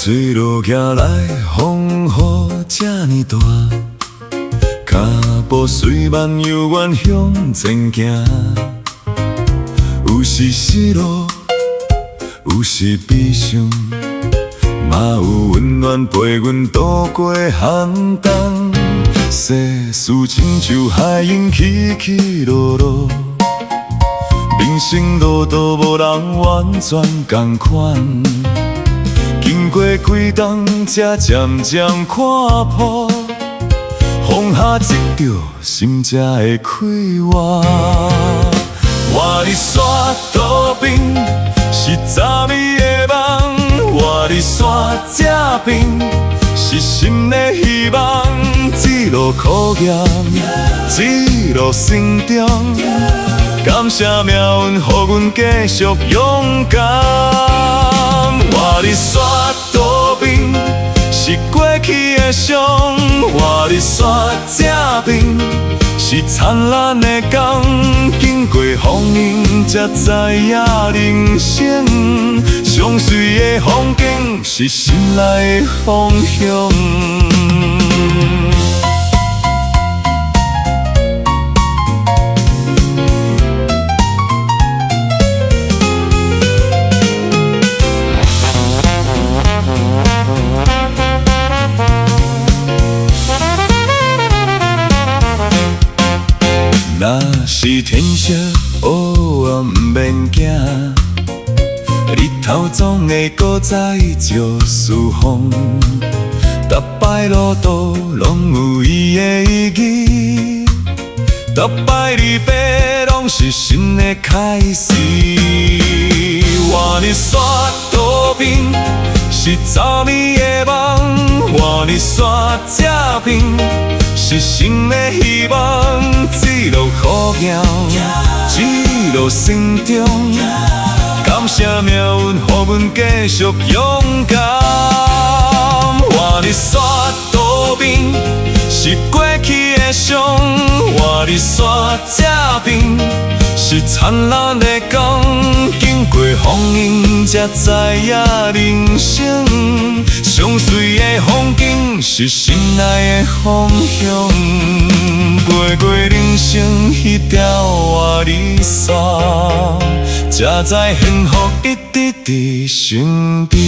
水路行来，风雨这呢大，脚步随慢悠远向前行。有时失落，有时悲伤，嘛有温暖陪阮度过寒冬。世事亲像海涌起起落落，人生路途无人完全同款。经过几冬，才渐渐看破，放下执着，心才会开活。我伫山道边是昨暝的梦，我伫山这边是心的希望。一路考验，一路成长，感谢命运，予阮继续勇敢。我伫山道边是过去的伤，我伫山这边是灿烂的光。经过风雨，才知影人生上水的风景是心内的方向。若是天色乌暗不免惊，日头总会搁再照四方。每摆路途拢有伊的意义，每摆离别拢是新的开始。我伫山道边是昨暝的梦，我伫山这边是新的希望。一路考验，一路成长，感谢命运，予阮继续勇敢。我伫山道边是过去的伤，我伫山这边是灿烂的光。经过风雨，才知影人生上水的风景是心内的方向。飞过人生迄条活里线，才知幸福一直伫身边。